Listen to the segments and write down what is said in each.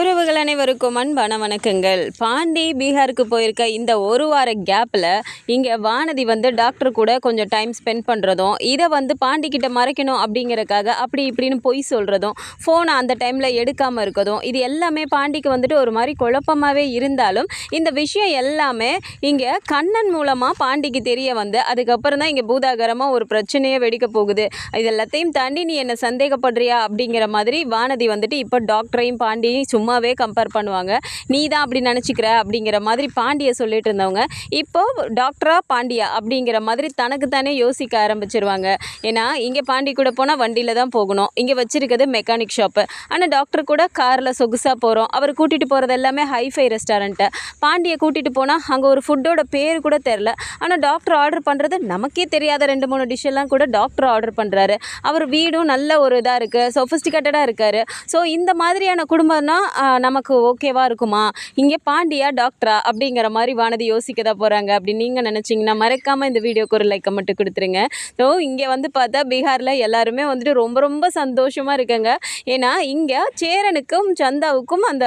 உறவுகள் அனைவருக்கும் அன்பான வணக்கங்கள். பாண்டி பீகாருக்கு போயிருக்க இந்த ஒரு வார கேப்பில் இங்கே வானதி டாக்டர் கூட கொஞ்சம் டைம் ஸ்பெண்ட் பண்ணுறதும், இதை பாண்டிக்கிட்ட மறைக்கணும் அப்படிங்கிறக்காக அப்படி இப்படின்னு பொய் சொல்கிறதும், ஃபோனை அந்த டைமில் எடுக்காமல் இருக்கதும், இது எல்லாமே பாண்டிக்கு ஒரு மாதிரி குழப்பமாகவே இருந்தாலும் இந்த விஷயம் எல்லாமே இங்கே கண்ணன் மூலமாக பாண்டிக்கு தெரிய அதுக்கப்புறம் தான் இங்கே பூதாகரமாக ஒரு பிரச்சனையே வெடிக்க போகுது. இது எல்லாத்தையும் தாண்டி நீ என்ன சந்தேகப்படுறியா அப்படிங்கிற மாதிரி வானதி இப்போ டாக்டரையும் பாண்டியையும் சும்மாவே கம்பேர் பண்ணுவாங்க. நீ தான் அப்படி நினச்சிக்கிற அப்படிங்கிற மாதிரி பாண்டியை சொல்லிட்டு இருந்தவங்க இப்போ டாக்டரா பாண்டியா அப்படிங்கிற மாதிரி தனக்கு தானே யோசிக்க ஆரம்பிச்சிருவாங்க. ஏன்னா இங்கே பாண்டி கூட போனால் வண்டியில் தான் போகணும், இங்கே வச்சிருக்கிறது மெக்கானிக் ஷாப்பு. ஆனால் டாக்டர் கூட காரில் சொகுசாக போகிறோம். அவர் கூட்டிகிட்டு போகிறது எல்லாமே ஹைஃபை ரெஸ்டாரண்ட்டு. பாண்டியை கூட்டிகிட்டு போனால் அங்கே ஒரு ஃபுட்டோட பேர் கூட தெரில. ஆனால் டாக்டர் ஆர்டர் பண்ணுறது நமக்கே தெரியாத 2-3 டிஷ் எல்லாம் கூட டாக்டர் ஆர்டர் பண்ணுறாரு. அவர் வீடும் நல்ல ஒரு இதாக இருக்குது, சொஃபிஸ்டிகேட்டடாக இருக்கார். ஸோ இந்த மாதிரியான குடும்பம்னா நமக்கு ஓகேவா இருக்குமா? இங்கே பாண்டியா டாக்டரா அப்படிங்கிற மாதிரி வானதி யோசிக்க தான் போகிறாங்க அப்படின்னு நீங்கள் நினச்சிங்கன்னா மறக்காமல் இந்த வீடியோக்கு ஒரு லைக்கை மட்டும் கொடுத்துருங்க. ஸோ இங்கே பார்த்தா பீகாரில் எல்லாருமே ரொம்ப ரொம்ப சந்தோஷமாக இருக்காங்க. ஏன்னா இங்கே சேரனுக்கும் சந்தாவுக்கும் அந்த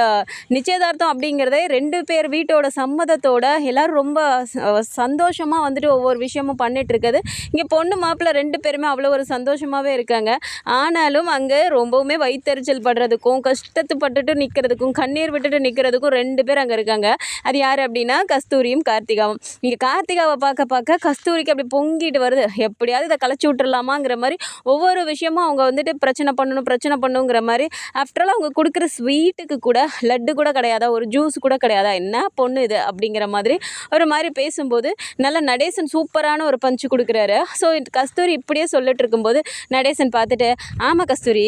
நிச்சயதார்த்தம் அப்படிங்கிறதே 2 பேர் வீட்டோட சம்மதத்தோட எல்லோரும் ரொம்ப சந்தோஷமாக ஒவ்வொரு விஷயமும் பண்ணிகிட்ருக்குது. இங்கே பொண்ணு மாப்பிள்ளை 2 பேருமே அவ்வளோ ஒரு சந்தோஷமாகவே இருக்காங்க. ஆனாலும் அங்கே ரொம்பவுமே வயிற்றெரிச்சல் படுறதுக்கும் கஷ்டத்துப்பட்டுட்டு நிற்கிறதுக்கும் கண்ணீர் விட்டுட்டு நிற்கிறதுக்கும் 2 பேர் அங்கே இருக்காங்க. அது யார் அப்படின்னா கஸ்தூரியும் கார்த்திகாவும். இங்கே கார்த்திகாவை பார்க்க கஸ்தூரிக்கு அப்படி பொங்கிட்டு வருது. எப்படியாவது இதை கலைச்சி விட்டுறலாமாங்கிற மாதிரி ஒவ்வொரு விஷயமும் அவங்க பிரச்சனை பண்ணுங்கிற மாதிரி. ஆஃப்டரால் அவங்க கொடுக்குற ஸ்வீட்டுக்கு கூட லட்டு கூட கிடையாதா, ஒரு ஜூஸ் கூட கிடையாதா, என்ன பொண்ணு இது அப்படிங்கிற மாதிரி ஒரு மாதிரி பேசும்போது நல்ல நடேசன் சூப்பரான ஒரு பஞ்சு கொடுக்குறாரு. ஸோ கஸ்தூரி இப்படியே சொல்லிட்டு இருக்கும்போது நடேசன் பார்த்துட்டு, ஆமாம் கஸ்தூரி,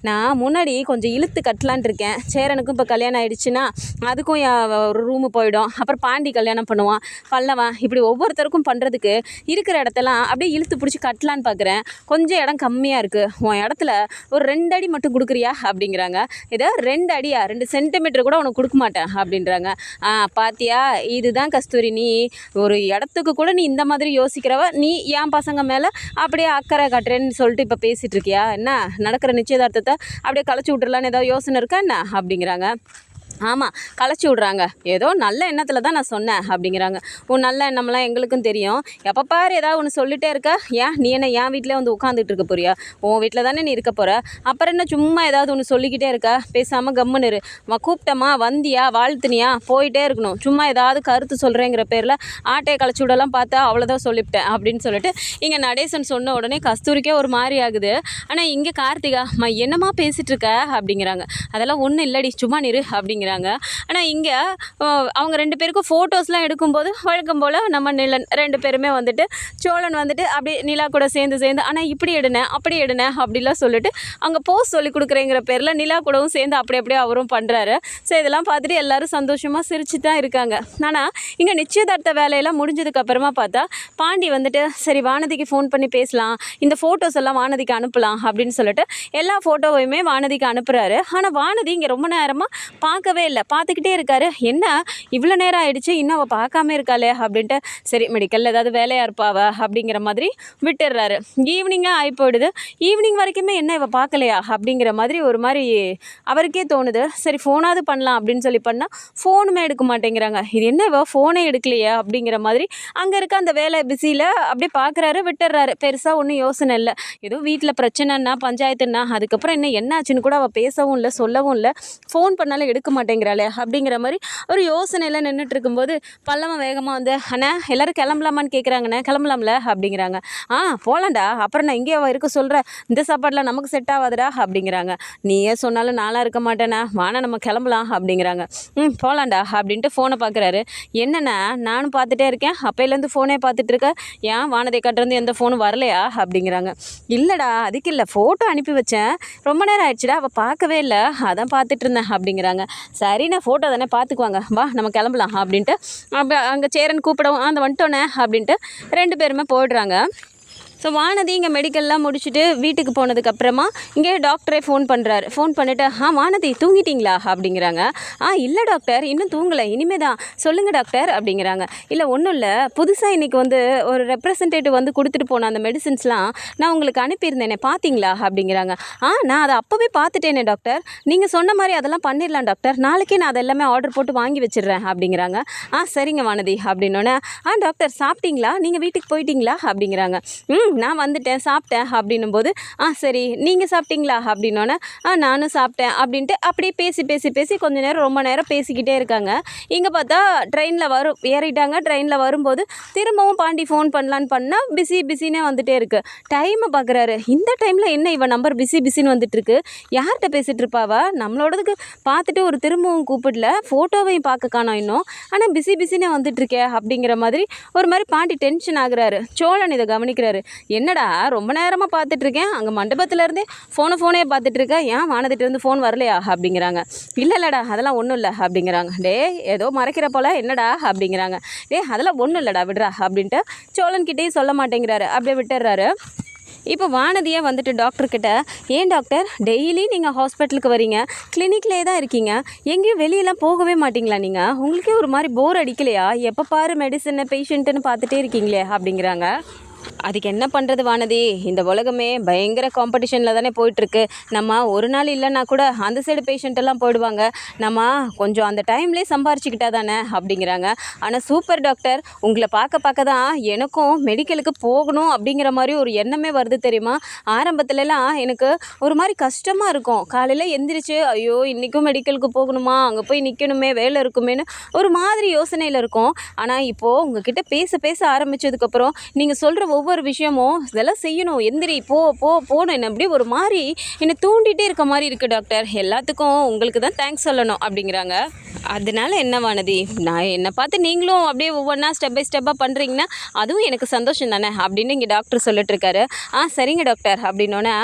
நான் முன்னாடி கொஞ்சம் இழுத்து கட்டலான் இருக்கேன். சேரனுக்கும் இப்போ கல்யாணம் ஆகிடுச்சுன்னா அதுக்கும் ஒரு ரூமு போயிடும். அப்புறம் பாண்டி கல்யாணம் பண்ணுவான், பல்லவன், இப்படி ஒவ்வொருத்தருக்கும் பண்ணுறதுக்கு இருக்கிற இடத்தெல்லாம் அப்படியே இழுத்து பிடிச்சி கட்டலான்னு பார்க்குறேன். கொஞ்சம் இடம் கம்மியாக இருக்குது, உன் இடத்துல ஒரு 2 அடி மட்டும் கொடுக்குறியா அப்படிங்கிறாங்க. இதை 2 அடியா, 2 சென்டிமீட்டர் கூட உனக்கு கொடுக்க மாட்டேன் அப்படின்றாங்க. பாத்தியா, இதுதான் கஸ்தூரி, நீ ஒரு இடத்துக்கு கூட நீ இந்த மாதிரி யோசிக்கிறவ, நீ என் பசங்க மேலே அப்படியே அக்கறை காட்டுறேன்னு சொல்லிட்டு இப்போ பேசிகிட்டு இருக்கியா? என்ன நடக்கிற நிச்சயதார்த்தத்தை அப்படியே கலைச்சி விட்டுறலான்னு ஏதாவது யோசனை இருக்கா என்ன அப்படிங்கிறாங்க. ஆமாம், கலைச்சி விட்றாங்க, ஏதோ நல்ல எண்ணத்தில் தான் நான் சொன்னேன் அப்படிங்கிறாங்க. உன் நல்ல எண்ணம்லாம் எங்களுக்கும் தெரியும், எப்போ பாரு ஏதாவது ஒன்று சொல்லிகிட்டே இருக்க. ஏன் நீ என்ன என் வீட்டிலே உட்காந்துட்டு இருக்க போறியா? உன் வீட்டில் தானே நீ இருக்க போகிற, அப்புறம் என்ன சும்மா ஏதாவது ஒன்று சொல்லிக்கிட்டே இருக்க? பேசாமல் கம்முன்னு இரு. கூப்பிட்டமா, வந்தியா, வாழ்த்துனியா, போயிட்டே இருக்கணும். சும்மா ஏதாவது கருத்து சொல்கிறேங்கிற பேரில் ஆட்டையை கலைச்சி விடலாம் பார்த்தா அவ்வளோதான் சொல்லிவிட்டேன் அப்படின்னு சொல்லிட்டு இங்கே நடேசன் சொன்ன உடனே கஸ்தூரிக்கே ஒரு மாதிரி ஆகுது. ஆனால் இங்கே கார்த்திகா, என்னம்மா பேசிகிட்டு இருக்க அப்படிங்கிறாங்க. அதெல்லாம் ஒன்றும் இல்லடி, சும்மா நிறு அப்படிங்கிற. ஆனால் இங்கே அவங்க 2 பேருக்கும் ஃபோட்டோஸ்லாம் எடுக்கும்போது வழக்கம் போல் நம்ம நிலன் 2 பேருமே சோழன் அப்படியே நிலா கூட சேர்ந்து ஆனால் இப்படி எடுனேன் அப்படி எடுனேன் அப்படிலாம் சொல்லிட்டு அங்கே போஸ்ட் சொல்லி கொடுக்குறேங்கிற பேரில் நிலா கூடவும் சேர்ந்து அப்படியே அவரும் பண்ணுறாரு. ஸோ இதெல்லாம் பார்த்துட்டு எல்லோரும் சந்தோஷமாக சிரிச்சு தான் இருக்காங்க. ஆனால் இங்கே நிச்சயதார்த்த வேலையெல்லாம் முடிஞ்சதுக்கப்புறமா பார்த்தா பாண்டி சரி வானதிக்கு ஃபோன் பண்ணி பேசலாம், இந்த ஃபோட்டோஸ் எல்லாம் வானதிக்கு அனுப்பலாம் அப்படின்னு சொல்லிட்டு எல்லா ஃபோட்டோவையுமே வானதிக்கு அனுப்புகிறாரு. ஆனால் வானதி இங்கே ரொம்ப நேரமாக பார்க்கவே இல்லை, பார்த்துக்கிட்டே இருக்காரு. என்ன இவ்வளோ நேரம் ஆயிடுச்சு, இன்னும் அவள் பார்க்காம இருக்காளே அப்படின்ட்டு, சரி மெடிக்கலில் ஏதாவது வேலையாக இருப்பாவ அப்படிங்கிற மாதிரி விட்டுடுறாரு. ஈவினிங்காக ஆகி போயிடுது. ஈவினிங் வரைக்குமே என்ன இவள் பார்க்கலையா அப்படிங்கிற மாதிரி ஒரு மாதிரி அவருக்கே தோணுது. சரி ஃபோனாவது பண்ணலாம் அப்படின்னு சொல்லி பண்ணால் ஃபோனுமே எடுக்க மாட்டேங்கிறாங்க. இது என்ன இவள் ஃபோனே எடுக்கலையா அப்படிங்கிற மாதிரி அங்கே இருக்க அந்த வேலை பிஸியில் அப்படியே பார்க்குறாரு, விட்டுடுறாரு. பெருசாக ஒன்றும் யோசனை இல்லை, ஏதோ வீட்டில் பிரச்சனைன்னா பஞ்சாயத்துன்னா, அதுக்கப்புறம் என்ன ஆச்சுன்னு கூட அவள் பேசவும் இல்லை சொல்லவும் இல்லை, ஃபோன் பண்ணாலும் எடுக்க மாட்டேங்கிறாளே அப்படிங்கிற மாதிரி ஒரு யோசனையில் நின்றுட்டு இருக்கும்போது பல்லவன் வேகமாக அண்ணா எல்லோரும் கிளம்பலாமான்னு கேட்குறாங்கண்ணே. கிளம்பலாம்ல அப்படிங்கிறாங்க. போகலாண்டா, அப்புறம் நான் இங்கே இருக்க சொல்கிறேன், இந்த சாப்பாடெலாம் நமக்கு செட் ஆகாதுடா அப்படிங்கிறாங்க. நீயே சொன்னாலும் நானாக இருக்க மாட்டேண்ணா, வானா நம்ம கிளம்பலாம் அப்படிங்கிறாங்க. போகலாண்டா அப்படின்ட்டு ஃபோனை பார்க்குறாரு. என்னண்ணா நானும் பார்த்துட்டே இருக்கேன், அப்போலேருந்து ஃபோனே பார்த்துட்டு இருக்கேன், ஏன் வானதை கட்டுறது எந்த ஃபோனும் வரலையா அப்படிங்கிறாங்க. இல்லைடா அதுக்கு இல்லை, ஃபோட்டோ அனுப்பி வச்சேன், ரொம்ப நேரம் ஆயிடுச்சுடா, அவள் பார்க்கவே இல்லை, அதான் பார்த்துட்டு இருந்தேன் அப்படிங்கிறாங்க. சரி நான் ஃபோட்டோ தானே பார்த்துக்குவாங்க, வா நம்ம கிளம்பலாம் அப்படின்ட்டு அங்கே சேரன் கூப்பிடவும் அந்த வந்துட்டோன்னே அப்படின்ட்டு 2 பேருமே போயிடுறாங்க. ஸோ வானதி இங்கே மெடிக்கல்லாம் முடிச்சுட்டு வீட்டுக்கு போனதுக்கப்புறமா இங்கே டாக்டரே ஃபோன் பண்ணுறாரு. ஃபோன் பண்ணிவிட்டு வானதி தூங்கிட்டீங்களா அப்படிங்கிறாங்க. இல்லை டாக்டர் இன்னும் தூங்கலை, இனிமே தான். சொல்லுங்கள் டாக்டர் அப்படிங்கிறாங்க. இல்லை ஒன்றும் இல்லை, புதுசாக இன்றைக்கி வந்து ஒரு ரெப்ரசன்டேட்டிவ் வந்து கொடுத்துட்டு போன அந்த மெடிசின்ஸ்லாம் நான் உங்களுக்கு அனுப்பியிருந்தேனே பார்த்தீங்களா அப்படிங்கிறாங்க. நான் அதை அப்போவே பார்த்துட்டேனே டாக்டர், நீங்கள் சொன்ன மாதிரி அதெல்லாம் பண்ணிடலாம் டாக்டர், நாளைக்கே நான் அதெல்லாமே ஆர்டர் போட்டு வாங்கி வச்சிடுறேன் அப்படிங்கிறாங்க. சரிங்க வானதி அப்படின்னோடனே டாக்டர் சாப்பிட்டீங்களா, நீங்கள் வீட்டுக்கு போயிட்டீங்களா அப்படிங்கிறாங்க. நான் வந்துட்டேன் சாப்பிட்டேன் அப்படின்னும் போது சரி நீங்கள் சாப்பிட்டீங்களா அப்படின்னோடனே நானும் சாப்பிட்டேன் அப்படின்ட்டு அப்படியே பேசி பேசி பேசி கொஞ்சம் நேரம் ரொம்ப நேரம் பேசிக்கிட்டே இருக்காங்க. இங்கே பார்த்தா ட்ரெயினில் ஏறிட்டாங்க. ட்ரெயினில் வரும்போது திரும்பவும் பாண்டி ஃபோன் பண்ணலான்னு பண்ணால் பிஸினே வந்துகிட்டே இருக்குது. டைமை பார்க்குறாரு. இந்த டைமில் என்ன இவன் நம்பர் பிஸின்னு வந்துட்டுருக்கு, யார்கிட்ட பேசிகிட்டு இருப்பாவா, நம்மளோடதுக்கு பார்த்துட்டு ஒரு திரும்பவும் கூப்பிடல, ஃபோட்டோவையும் பார்க்க காணோம் இன்னும், ஆனால் பிஸினே வந்துட்டுருக்கே அப்படிங்கிற மாதிரி ஒரு மாதிரி பாண்டி டென்ஷன் ஆகுறாரு. சோழன் இதை கவனிக்கிறாரு. என்னடா ரொம்ப நேரமாக பார்த்துட்ருக்கேன், அங்கே மண்டபத்துலேருந்தே ஃபோனே பார்த்துட்ருக்கேன், ஏன் வானதிட்டேருந்து ஃபோன் வரலையா அப்படிங்கிறாங்க. இல்லைடா அதெல்லாம் ஒன்றும் இல்லை அப்படிங்கிறாங்க. ஏதோ மறைக்கிற போல என்னடா அப்படிங்கிறாங்க. அதெல்லாம் ஒன்றும் இல்லைடா விடுறா அப்படின்ட்டு சோழன்கிட்டேயும் சொல்ல மாட்டேங்கிறாரு, அப்படியே விட்டுடுறாரு. இப்போ வானதியே வந்துட்டு டாக்டர்கிட்ட, ஏன் டாக்டர் டெய்லி நீங்கள் ஹாஸ்பிட்டலுக்கு வரீங்க, கிளினிக்லேயே தான் இருக்கீங்க, எங்கேயும் வெளியெல்லாம் போகவே மாட்டிங்களா, நீங்கள் உங்களுக்கே ஒரு மாதிரி போர் அடிக்கலையா, எப்போ பாரு மெடிசன் பேஷண்ட்டுன்னு பார்த்துட்டே இருக்கீங்களே அப்படிங்கிறாங்க. அதுக்கு என்ன பண்ணுறது வானதி, இந்த உலகமே பயங்கர காம்படிஷனில் தானே போயிட்டுருக்கு. நம்ம ஒரு நாள் இல்லைன்னா கூட அந்த சைடு பேஷண்ட்டெல்லாம் போயிடுவாங்க, நம்ம கொஞ்சம் அந்த டைம்லேயே சம்பாரிச்சிக்கிட்டா தானே அப்படிங்கிறாங்க. ஆனால் சூப்பர் டாக்டர், உங்களை பார்க்க தான் எனக்கும் மெடிக்கலுக்கு போகணும் அப்படிங்கிற மாதிரி ஒரு எண்ணமே வருது தெரியுமா. ஆரம்பத்துலலாம் எனக்கு ஒரு மாதிரி கஷ்டமாக இருக்கும், காலையில் எந்திரிச்சு ஐயோ இன்றைக்கும் மெடிக்கலுக்கு போகணுமா, அங்கே போய் நிற்கணுமே, வேலை இருக்குமேனு ஒரு மாதிரி யோசனையில் இருக்கும். ஆனால் இப்போது உங்ககிட்ட பேச ஆரம்பித்ததுக்கப்புறம் நீங்கள் சொல்கிற ஒவ்வொரு விஷயமும் இதெல்லாம் செய்யணும், எந்திரி போகணும், என்ன அப்படி ஒரு மாதிரி என்னை தூண்டிகிட்டே இருக்க மாதிரி இருக்குது டாக்டர், எல்லாத்துக்கும் உங்களுக்கு தான் தேங்க்ஸ் சொல்லணும் அப்படிங்கிறாங்க. அதனால என்ன வானதி, நான் என்னை பார்த்து நீங்களும் அப்படியே ஒவ்வொன்றா ஸ்டெப் பை ஸ்டெப்பாக பண்ணுறீங்கன்னா அதுவும் எனக்கு சந்தோஷம் தானே அப்படின்னு இங்கே டாக்டர் சொல்லிட்டுருக்காரு. சரிங்க டாக்டர் அப்படின்னோடனே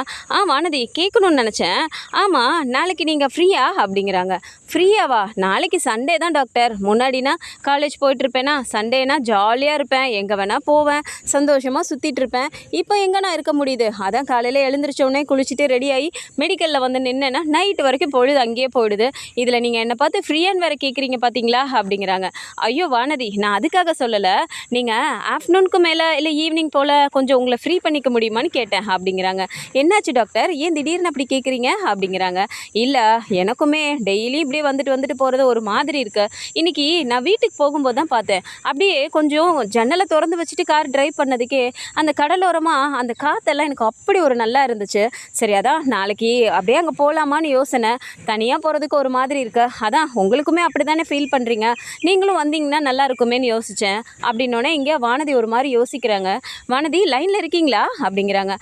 வானதி கேட்கணும்னு நினச்சேன், ஆமாம் நாளைக்கு நீங்கள் ஃப்ரீயா அப்படிங்கிறாங்க. ஃப்ரீயாவா, நாளைக்கு சண்டே தான் டாக்டர், முன்னாடினா காலேஜ் போயிட்டுருப்பேனா, சண்டேனா ஜாலியாக இருப்பேன், எங்கே வேணால் போவேன், சந்தோஷமாக சுற்றிட்டுருப்பேன், இப்போ எங்கே நான் இருக்க முடியுது, அதான் காலையில் எழுந்திரிச்சோடனே குளிச்சுட்டு ரெடியாகி மெடிக்கலில் வந்து நின்னேன்னா நைட்டு வரைக்கும் பொழுது அங்கேயே போயிடுது, இதில் நீங்கள் என்னை பார்த்து ஃப்ரீயான்னு வேறு கேட்குறீங்க பார்த்தீங்களா அப்படிங்கிறாங்க. ஐயோ வானதி, நான் அதுக்காக சொல்லலை, நீங்கள் ஆஃப்டர்நூனுக்கு மேலே இல்லை ஈவினிங் போல் கொஞ்சம் உங்களை ஃப்ரீ பண்ணிக்க முடியுமான்னு கேட்டேன் அப்படிங்கிறாங்க. என்னாச்சு டாக்டர், ஏன் திடீர்னு அப்படி கேட்குறீங்க அப்படிங்கிறாங்க. இல்லை எனக்குமே டெய்லி இப்படியே வந்துட்டு போகிறது ஒரு மாதிரி இருக்குது, இன்றைக்கி நான் வீட்டுக்கு போகும்போது தான் பார்த்தேன், அப்படியே கொஞ்சம் ஜன்னலை திறந்து வச்சுட்டு கார் டிரைவ் பண்ணதுக்கே அந்த கடலோரமாக அந்த காற்றெல்லாம் எனக்கு அப்படி ஒரு நல்லா இருந்துச்சு, சரி அதான் நாளைக்கு அப்படியே அங்கே போகலாமான்னு யோசனை, தனியாக போகிறதுக்கு ஒரு மாதிரி இருக்கு, அதான் உங்களுக்குமே அப்படி தானே ஃபீல் பண்ணுறீங்க, நீங்களும் வந்தீங்கன்னா நல்லா இருக்குமேன்னு யோசித்தேன் அப்படின்னோடனே இங்கே வானதி ஒரு மாதிரி யோசிக்கிறாங்க. வானதி லைனில் இருக்கீங்களா அப்படிங்கிறாங்க.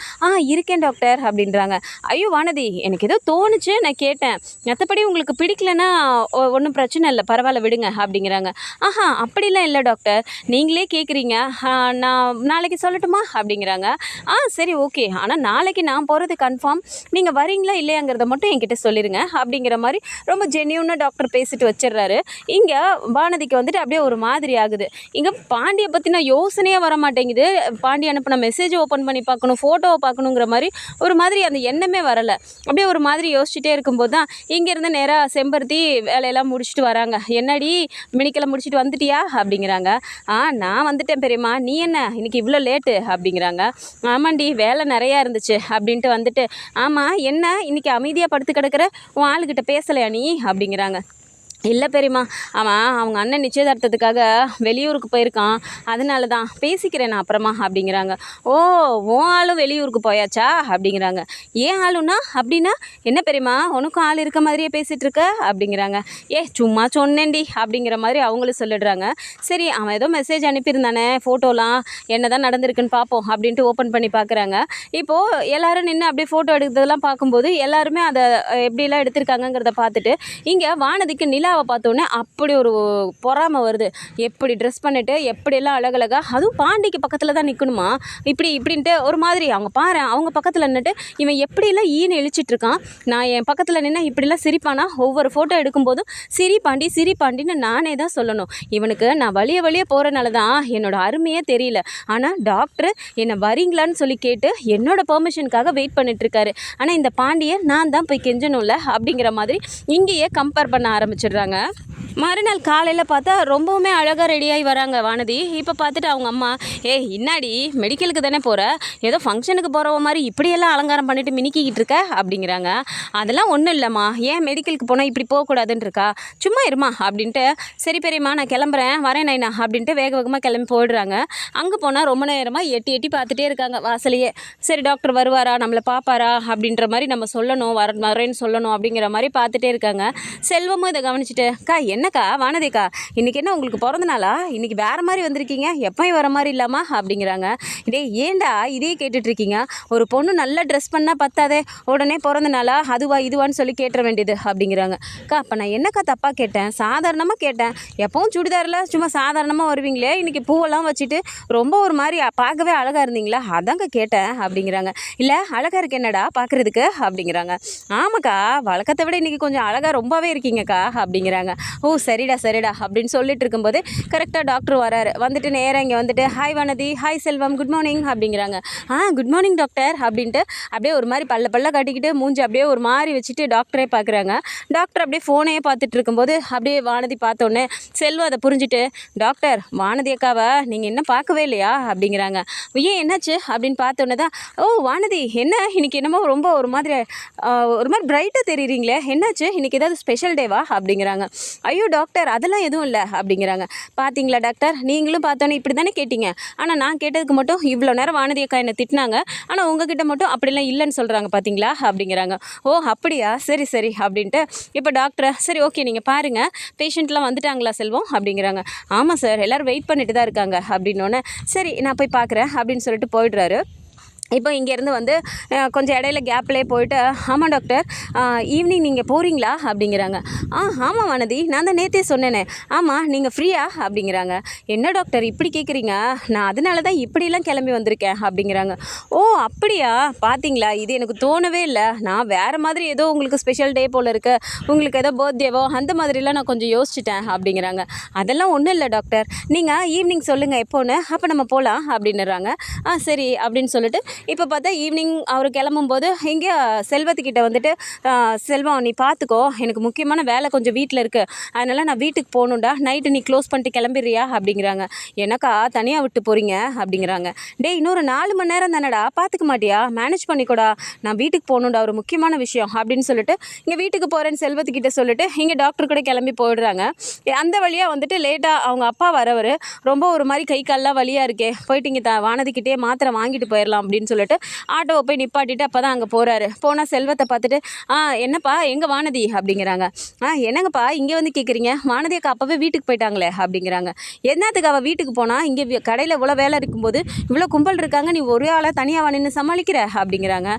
இருக்கேன் டாக்டர் அப்படின்றாங்க. ஐயோ வானதி, எனக்கு ஏதோ தோணுச்சு நான் கேட்டேன், மற்றபடி உங்களுக்கு பிடிக்கலன்னா ஒன்றும் பிரச்சனை இல்லை, பரவாயில்ல விடுங்க அப்படிங்கிறாங்க. அப்படிலாம் இல்லை டாக்டர், நீங்களே கேட்குறீங்க, நான் நாளைக்கு சொல்லட்டுமா அப்படிங்கிறாங்க. சரி ஓகே, ஆனால் நாளைக்கு நான் போகிறது கன்ஃபார்ம், நீங்கள் வரீங்களா இல்லையாங்கிறத மட்டும் என்கிட்ட சொல்லிடுங்க அப்படிங்கிற மாதிரி ரொம்ப ஜென்யூனாக டாக்டர் பேசிட்டு வச்சிடுறாரு. இங்கே வானதிக்கு வந்துட்டு அப்படியே ஒரு மாதிரி ஆகுது. இங்கே பாண்டியை பற்றின யோசனையாக வர மாட்டேங்குது, பாண்டி அனுப்பின மெசேஜை ஓப்பன் பண்ணி பார்க்கணும், ஃபோட்டோவை பார்க்கணுங்கிற மாதிரி ஒரு மாதிரி அந்த எண்ணமே வரலை. அப்படியே ஒரு மாதிரி யோசிச்சுட்டே இருக்கும்போது தான் இங்கேருந்து நேராக செம்பருத்தி வேலையெல்லாம் முடிச்சுட்டு வராங்க. என்னடி மெடிக்கலை முடிச்சுட்டு வந்துட்டியா அப்படிங்கிறாங்க. நான் வந்துட்டேன் பெரியம்மா, நீ என்ன இன்னைக்கு இவ்வளோ லேட்டு அப்படிங்கிறாங்க. ஆமாண்டி வேலை நிறையா இருந்துச்சு அப்படின்ட்டு வந்துட்டு. ஆமாம் என்ன இன்னைக்கு அமைதியாக படுத்து கிடக்கிற, உன் ஆளுக்கிட்ட பேசலையா நீ அப்படிங்கிறாங்க. இல்லை பெரியம்மா, அவங்க அண்ணன் நிச்சயதார்த்தத்துக்காக வெளியூருக்கு போயிருக்கான், அதனால தான் பேசிக்கிறேன் நான் அப்புறமா அப்படிங்கிறாங்க. ஓ உன் ஆளும் வெளியூருக்கு போயாச்சா அப்படிங்கிறாங்க. ஏன் ஆளுன்னா அப்படின்னா என்ன பெரியம்மா, உனக்கும் ஆள் இருக்க மாதிரியே பேசிகிட்டு இருக்க அப்படிங்கிறாங்க. சும்மா சொன்னேன்டி அப்படிங்கிற மாதிரி அவங்களும் சொல்லிடுறாங்க. சரி அவன் ஏதோ மெசேஜ் அனுப்பியிருந்தானே, ஃபோட்டோலாம் என்ன தான் நடந்திருக்குன்னு பார்ப்போம் அப்படின்ட்டு ஓப்பன் பண்ணி பார்க்குறாங்க. இப்போது எல்லோரும் நின்று அப்படியே ஃபோட்டோ எடுக்கிறதெல்லாம் பார்க்கும்போது எல்லாருமே அதை எப்படிலாம் எடுத்திருக்காங்கங்கிறத பார்த்துட்டு இங்கே வானதிக்கு நிலா நிலாவை பார்த்தோன்னே அப்படி ஒரு பொறாமை வருது. எப்படி ட்ரெஸ் பண்ணிட்டு எப்படியெல்லாம் அழகழகா, அதுவும் பாண்டிக்கு பக்கத்தில் தான் நிற்கணுமா இப்படின்ட்டு ஒரு மாதிரி. அவங்க பாரு அவங்க பக்கத்தில் நின்றுட்டு இவன் எப்படியெல்லாம் ஈன்னு இழிச்சிட்ருக்கான், நான் என் பக்கத்தில் நின்று இப்படிலாம் சிரிப்பானா, ஒவ்வொரு ஃபோட்டோ எடுக்கும்போதும் சிரி பாண்டின்னு நானே தான் சொல்லணும். இவனுக்கு நான் வழிய போகிறனால தான் என்னோட அருமையே தெரியல. ஆனால் டாக்டர் என்னை வரீங்களான்னு சொல்லி கேட்டு என்னோட பெர்மிஷனுக்காக வெயிட் பண்ணிட்டுருக்காரு. ஆனால் இந்த பாண்டியை நான் தான் போய் கெஞ்சணும்ல அப்படிங்கிற மாதிரி இங்கேயே கம்பேர் பண்ண ஆரம்பிச்சிடுறாங்க. மறுநாள் காலையில் பார்த்தா ரொம்பவுமே அழகாக ரெடியாகி வராங்க வானதி. இப்போ பார்த்துட்டு அவங்க அம்மா, இன்னாடி மெடிக்கலுக்கு தானே போகிற, ஏதோ ஃபங்க்ஷனுக்கு போகிறவ மாதிரி இப்படியெல்லாம் அலங்காரம் பண்ணிட்டு மினிக்கிட்டு இருக்க அப்படிங்கிறாங்க. அதெல்லாம் ஒன்றும் இல்லைம்மா, ஏன் மெடிக்கலுக்கு போனால் இப்படி போகக்கூடாதுன்னு இருக்கா, சும்மா இருமா அப்படின்ட்டு. சரி பெரியம்மா நான் கிளம்புறேன், வரேன் நைனா அப்படின்ட்டு வேகமாக கிளம்பி போயிடுறாங்க. அங்கே போனால் ரொம்ப நேரமாக எட்டி பார்த்துட்டே இருக்காங்க வாசலையே. சரி டாக்டர் வருவாரா, நம்மளை பார்ப்பாரா அப்படின்ற மாதிரி நம்ம சொல்லணும், வரேன்னு சொல்லணும் அப்படிங்கிற மாதிரி பார்த்துட்டே இருக்காங்க. செல்வமும் இதை கவனிச்சுட்டு, என்னக்கா வானதிக்கா இன்றைக்கி என்ன உங்களுக்கு பிறந்த நாளா, இன்றைக்கி வேறு மாதிரி வந்திருக்கீங்க, எப்போயும் வர மாதிரி இல்லாமா அப்படிங்கிறாங்க. ஏண்டா இதே கேட்டுட்ருக்கீங்க, ஒரு பொண்ணு நல்லா ட்ரெஸ் பண்ணால் பத்தாதே உடனே பிறந்த நாளா இதுவான்னு சொல்லி கேட்டுற வேண்டியது அப்படிங்கிறாங்க. அப்போ நான் என்னக்கா தப்பாக கேட்டேன், சாதாரணமாக கேட்டேன், எப்பவும் சுடிதாரில் சும்மா சாதாரணமாக வருவீங்களே, இன்றைக்கி பூவெல்லாம் வச்சுட்டு ரொம்ப ஒரு மாதிரி பார்க்கவே அழகாக இருந்தீங்களா, அதாங்க கேட்டேன் அப்படிங்கிறாங்க. இல்லை அழகாக இருக்கு என்னடா பார்க்குறதுக்கு அப்படிங்கிறாங்க. ஆமாக்கா வழக்கத்தை விட இன்றைக்கி கொஞ்சம் அழகாக ரொம்பவே இருக்கீங்கக்கா அப்படிங்கிறாங்க. ஓ சரிடா அப்படின்னு சொல்லிட்டு இருக்கும்போது கரெக்டாக டாக்டர் வராரு. வந்துட்டு நேராக இங்கே வந்துட்டு, ஹாய் வானதி, ஹாய் செல்வம், குட் மார்னிங் அப்படிங்கிறாங்க. குட் மார்னிங் டாக்டர் அப்படின்ட்டு அப்படியே ஒரு மாதிரி பல்ல காட்டிக்கிட்டு மூஞ்சி அப்படியே ஒரு மாதிரி வச்சுட்டு டாக்டரே பார்க்குறாங்க. டாக்டர் அப்படியே ஃபோனையே பார்த்துட்டு இருக்கும்போது அப்படியே வானதி பார்த்தோன்னே செல்வம் அதை புரிஞ்சுட்டு, டாக்டர் வானதி அக்காவை நீங்கள் என்ன பார்க்கவே இல்லையா அப்படிங்கிறாங்க. ஏன் என்னாச்சு அப்படின்னு பார்த்தோன்னே தான், ஓ வானதி என்ன இன்னைக்கு என்னமோ ரொம்ப ஒரு மாதிரி பிரைட்டாக தெரியுறீங்களே, என்னாச்சு இன்னைக்கு ஏதாவது ஸ்பெஷல் டேவா அப்படிங்கிறாங்க. ஐயோ டாக்டர் அதெல்லாம் எதுவும் இல்லை அப்படிங்கிறாங்க. பார்த்தீங்களா டாக்டர், நீங்களும் பார்த்தோன்னே இப்படி தானே கேட்டீங்க, ஆனால் நான் கேட்டதுக்கு மட்டும் இவ்வளோ நேரம் வானதி அக்கா என்னை திட்டினாங்க, ஆனால் உங்ககிட்ட மட்டும் அப்படிலாம் இல்லைன்னு சொல்கிறாங்க பார்த்தீங்களா அப்படிங்கிறாங்க. ஓ அப்படியா, சரி அப்படின்ட்டு இப்போ டாக்டரை, சரி ஓகே நீங்கள் பாருங்கள், பேஷண்ட்லாம் வந்துட்டாங்களா செல்வம் அப்படிங்கிறாங்க. ஆமாம் சார் எல்லோரும் வெயிட் பண்ணிட்டு தான் இருக்காங்க அப்படின்னோடனே, சரி நான் போய் பார்க்குறேன் அப்படின்னு சொல்லிட்டு போயிடுறாரு. இப்போ இங்கேருந்து வந்து கொஞ்சம் இடையில கேப்லேயே போயிட்டு, ஆமாம் டாக்டர் ஈவினிங் நீங்கள் போகிறீங்களா அப்படிங்கிறாங்க. ஆமாம் வானதி, நான் தான் நேற்றே சொன்னேனே, ஆமாம் நீங்கள் ஃப்ரீயா அப்படிங்கிறாங்க. என்ன டாக்டர் இப்படி கேட்குறீங்க, நான் அதனால தான் இப்படிலாம் கிளம்பி வந்திருக்கேன் அப்படிங்கிறாங்க. ஓ அப்படியா, பார்த்தீங்களா இது எனக்கு தோணவே இல்லை, நான் வேறு மாதிரி ஏதோ உங்களுக்கு ஸ்பெஷல் டே போல் இருக்கு, உங்களுக்கு ஏதோ பர்த்டேவோ அந்த மாதிரிலாம் நான் கொஞ்சம் யோசிச்சிட்டேன் அப்படிங்கிறாங்க. அதெல்லாம் ஒன்றும் இல்லை டாக்டர், நீங்கள் ஈவினிங் சொல்லுங்கள் எப்போன்னு, அப்போ நம்ம போகலாம் அப்படின்னுறாங்க. சரி அப்படின்னு சொல்லிட்டு இப்போ பார்த்தா ஈவினிங் அவர் கிளம்பும்போது இங்கே செல்வத்துக்கிட்ட வந்துட்டு, செல்வம் நீ பார்த்துக்கோ, எனக்கு முக்கியமான வேலை கொஞ்சம் வீட்டில் இருக்குது, அதனால் நான் வீட்டுக்கு போகணுண்டா, நைட்டு நீ க்ளோஸ் பண்ணிட்டு கிளம்பிடுறியா அப்படிங்கிறாங்க. எனக்கா தனியாக விட்டு போகிறீங்க அப்படிங்கிறாங்க. இன்னொரு 4 மணி நேரம் தானடா, பார்த்துக்க மாட்டியா, மேனேஜ் பண்ணிக்கூடா, நான் வீட்டுக்கு போகணுண்டா, ஒரு முக்கியமான விஷயம் அப்படின்னு சொல்லிட்டு இங்கே வீட்டுக்கு போகிறேன்னு செல்வத்துக்கிட்ட சொல்லிட்டு இங்கே டாக்டர் கூட கிளம்பி போயிடுறாங்க. அந்த வழியாக வந்துட்டு லேட்டாக அவங்க அப்பா வரவர், ரொம்ப ஒரு மாதிரி கை கால்லாம் வலியாக இருக்கே, போயிட்டு இங்கே வானதிக்கிட்டே மாத்திரை வாங்கிட்டு போயிடலாம் அப்படின்னு சொல்லிட்டு ஆட்டோவை போய் நிப்பாட்டிட்டு அப்போ தான் அங்கே போகிறாரு. போனால் செல்வத்தை பார்த்துட்டு, என்னப்பா எங்கே வானதி அப்படிங்கிறாங்க. என்னங்கப்பா இங்கே வந்து கேட்குறீங்க, வானதி அக்கா அப்போவே வீட்டுக்கு போயிட்டாங்களே அப்படிங்கிறாங்க. என்னத்துக்கு அவள் வீட்டுக்கு போனால், இங்கே கடையில் இவ்வளோ வேலை இருக்கும்போது இவ்வளோ கும்பல் இருக்காங்க, நீ ஒரே ஆளாக தனியாக நின்று சமாளிக்கிற அப்படிங்கிறாங்க.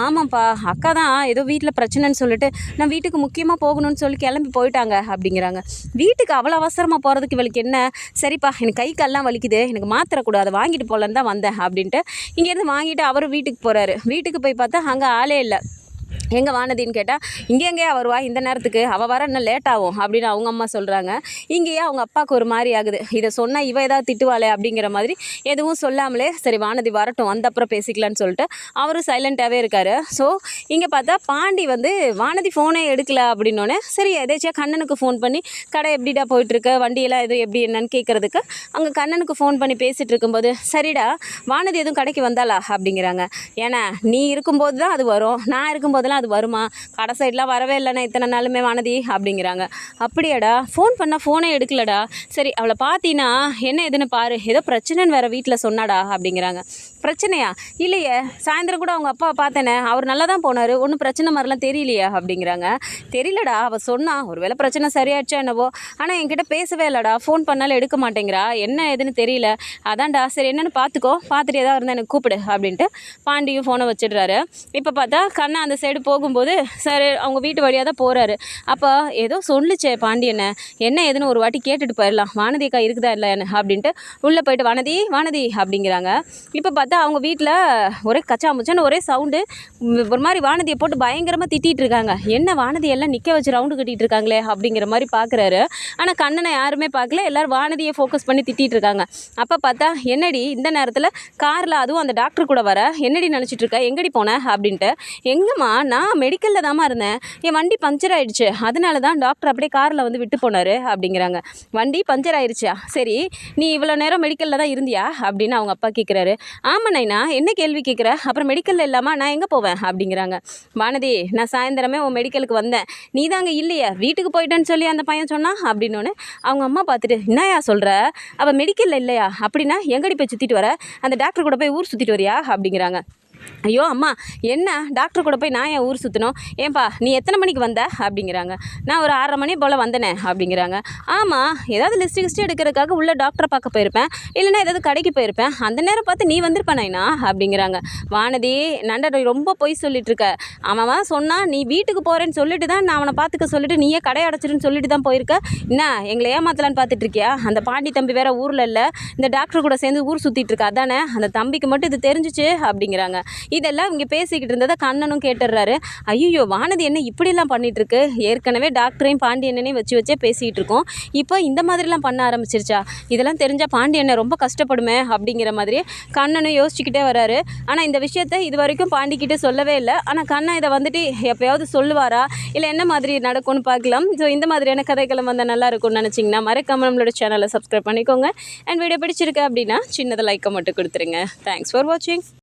ஆமாம்ப்பா அக்கா தான் ஏதோ வீட்டில் பிரச்சனைன்னு சொல்லிட்டு நான் வீட்டுக்கு முக்கியமாக போகணும்னு சொல்லி கிளம்பி போயிட்டாங்க அப்படிங்கிறாங்க. வீட்டுக்கு அவ்வளோ அவசரமாக போகிறதுக்கு இவளுக்கு என்ன, சரிப்பா எனக்கு கை கால்லாம் வலிக்குது, எனக்கு மாத்திரை கூட அதை வாங்கிட்டு போகலன்னு தான் வந்தேன் அப்படின்ட்டு இங்கேருந்து வாங்கிட்டு அவரும் வீட்டுக்கு போகிறாரு. வீட்டுக்கு போய் பார்த்தா அங்கே ஆளே இல்லை. எங்கே வானதின்னு கேட்டால், இங்கேயா வருவா இந்த நேரத்துக்கு, அவள் வர இன்னும் லேட் ஆகும் அப்படின்னு அவங்க அம்மா சொல்கிறாங்க. இங்கேயே அவங்க அப்பாவுக்கு ஒரு மாதிரி ஆகுது, இதை சொன்னால் இவ ஏதாவது திட்டுவாளே அப்படிங்கிற மாதிரி எதுவும் சொல்லாமலே சரி வானதி வரட்டும் வந்த அப்புறம் பேசிக்கலான்னு சொல்லிட்டு அவரும் சைலண்ட்டாகவே இருக்கார். ஸோ இங்கே பார்த்தா பாண்டி வந்து வானதி ஃபோனே எடுக்கல அப்படின்னோடனே, சரி எதாச்சும் கண்ணனுக்கு ஃபோன் பண்ணி கடை எப்படிடா போயிட்டுருக்கு, வண்டியெல்லாம் எதுவும் எப்படி என்னன்னு கேட்குறதுக்கு அங்கே கண்ணனுக்கு ஃபோன் பண்ணி பேசிகிட்டு இருக்கும்போது, சரிடா வானதி எதுவும் கடைக்கு வந்தாளா அப்படிங்கிறாங்க. ஏன்னா நீ இருக்கும்போது தான் அது வரும், நான் இருக்கும்போதெல்லாம் அது வருமா, கடை சைட்லாம் வரவே இல்லைண்ணா இத்தனை நாளுமே வானதி அப்படிங்கிறாங்க. அப்படியாடா, ஃபோன் பண்ணால் ஃபோனே எடுக்கலடா, சரி அவளை பார்த்தீங்கன்னா என்ன எதுன்னு பாரு, ஏதோ பிரச்சனைன்னு வேறு வீட்டில் சொன்னாடா அப்படிங்கிறாங்க. பிரச்சனையா, இல்லையே சாயந்தரம் கூட அவங்க அப்பா பார்த்தேனே, அவர் நல்லா தான் போனார், ஒன்றும் பிரச்சனை மாதிரிலாம் தெரியலையா அப்படிங்கிறாங்க. தெரியலடா, அவள் சொன்னா ஒரு வேளை பிரச்சனை சரியாயிடுச்சா என்னவோ, ஆனால் என்கிட்ட பேசவே இல்லைடா, ஃபோன் பண்ணாலும் எடுக்க மாட்டேங்கிறா, என்ன எதுன்னு தெரியல, அதான்டா சரி என்னென்னு பார்த்துக்கோ, பார்த்துட்டு ஏதாவது இருந்தால் எனக்கு கூப்பிடு அப்படின்ட்டு பாண்டியும் ஃபோனை வச்சிடுறாரு. இப்போ பார்த்தா கண்ணா அந்த சைடு போகும்போது சரி அவங்க வீட்டு வழியாக தான் போகிறாரு. அப்போ ஏதோ சொல்லுச்சே பாண்டியனை, என்ன ஏதுன்னு ஒரு வாட்டி கேட்டுட்டு போயிடலாம், வானதி அக்கா இருக்குதா இல்லைன்னு அப்படின்ட்டு உள்ளே போயிட்டு வானதி வானதி அப்படிங்கிறாங்க. இப்போ பார்த்தா அவங்க வீட்டில் ஒரே கச்சா முச்சான்னு ஒரே சவுண்டு. ஒரு மாதிரி வானதியை போட்டு பயங்கரமாக திட்டிகிட்டு இருக்காங்க. என்ன வானதி எல்லாம் நிற்க வச்சு ரவுண்டு கட்டிகிட்டு இருக்காங்களே அப்படிங்கிற மாதிரி பார்க்குறாரு. ஆனால் கண்ணனை யாருமே பார்க்கல, எல்லோரும் வானதியை ஃபோக்கஸ் பண்ணி திட்டிகிட்டு இருக்காங்க. அப்போ பார்த்தா என்னடி இந்த நேரத்தில் காரில் அதுவும் அந்த டாக்டர் கூட வர, என்னடி நினச்சிட்டு இருக்க, எங்கடி போன அப்படின்ட்டு. எங்கம்மா நான் மெடிக்கலில் தாம்மா இருந்தேன், என் வண்டி பஞ்சர் ஆகிடுச்சு, அதனால தான் டாக்டர் அப்படியே காரில் வந்து விட்டு போனார் அப்படிங்கிறாங்க. வண்டி பஞ்சர் ஆயிடுச்சா, சரி நீ இவ்வளோ நேரம் மெடிக்கலில் தான் இருந்தியா அப்படின்னு அவங்க அப்பா கேட்குறாரு. ஆமாம் நைனா, என்ன கேள்வி கேட்குற, அப்புறம் மெடிக்கலில் இல்லாமல் நான் எங்கே போவேன் அப்படிங்கிறாங்க. வானதி நான் சாயந்தரமே உன் மெடிக்கலுக்கு வந்தேன், நீ தாங்க இல்லையே, வீட்டுக்கு போயிட்டேன்னு சொல்லி அந்த பையன் சொன்னான் அப்படின்னோடனே அவங்க அம்மா பார்த்துட்டு என்னையா சொல்கிற, அவள் மெடிக்கலில் இல்லையா, அப்படின்னா எங்கடி போய் சுற்றிட்டு வர, அந்த டாக்டர் கூட போய் ஊர் சுற்றிட்டு வரியா அப்படிங்கிறாங்க. ஐயோ அம்மா, என்ன டாக்டர் கூட போய் நான் என் ஊர் சுற்றணும், ஏன்பா நீ எத்தனை மணிக்கு வந்த அப்படிங்கிறாங்க. நான் ஒரு 6:30 மணி போல் வந்தேனே அப்படிங்கிறாங்க. ஆமாம், ஏதாவது லிஸ்ட்டு எடுக்கிறதுக்காக உள்ள டாக்டரை பார்க்க போயிருப்பேன், இல்லைன்னா ஏதாவது கடைக்கு போயிருப்பேன், அந்த நேரம் பார்த்து நீ வந்திருப்பானேண்ணா அப்படிங்கிறாங்க. வானதி நண்டை ரொம்ப பொய் சொல்லிட்டு இருக்க, அவன் சொன்னால் நீ வீட்டுக்கு போகிறேன்னு சொல்லிட்டு தான் நான் அவனை பார்த்துக்க சொல்லிட்டு நீயே கடை அடைச்சிருன்னு சொல்லிட்டு தான் போயிருக்க, என்ன எங்களை ஏமாத்தலான்னு பார்த்துட்டு இருக்கியா, அந்த பாண்டி தம்பி வேற ஊரில் இல்லை, இந்த டாக்டர் கூட சேர்ந்து ஊர் சுற்றிட்டு இருக்கா அதானே, அந்த தம்பிக்கு மட்டும் இது தெரிஞ்சிச்சு அப்படிங்கிறாங்க. இதெல்லாம் இங்கே பேசிக்கிட்டு இருந்ததை கண்ணனும் கேட்டுடுறாரு. ஐயோ வானதி என்ன இப்படிலாம் பண்ணிட்டு இருக்கு, ஏற்கனவே டாக்டரையும் பாண்டியனையும் வச்சே பேசிகிட்டு இருக்கோம், இப்போ இந்த மாதிரிலாம் பண்ண ஆரம்பிச்சிருச்சா, இதெல்லாம் தெரிஞ்சால் பாண்டியனை ரொம்ப கஷ்டப்படுமே அப்படிங்கிற மாதிரி கண்ணனும் யோசிச்சுக்கிட்டே வராரு. ஆனால் இந்த விஷயத்த இது வரைக்கும் பாண்டிக்கிட்டே சொல்லவே இல்லை. ஆனால் கண்ணன் இதை வந்துட்டு எப்போயாவது சொல்லுவாரா, இல்லை என்ன மாதிரி நடக்கும்னு பார்க்கலாம். ஸோ இந்த மாதிரியான கதைகளும் வந்தால் நல்லா இருக்கும்னு நினச்சிங்கன்னா மறக்காம நம்மளோட சேனலை சப்ஸ்கிரைப் பண்ணிக்கோங்க. அண்ட் வீடியோ பிடிச்சிருக்கு அப்படின்னா சின்னதை லைக்கை மட்டும் கொடுத்துருங்க. தேங்க்ஸ் ஃபார் வாட்சிங்.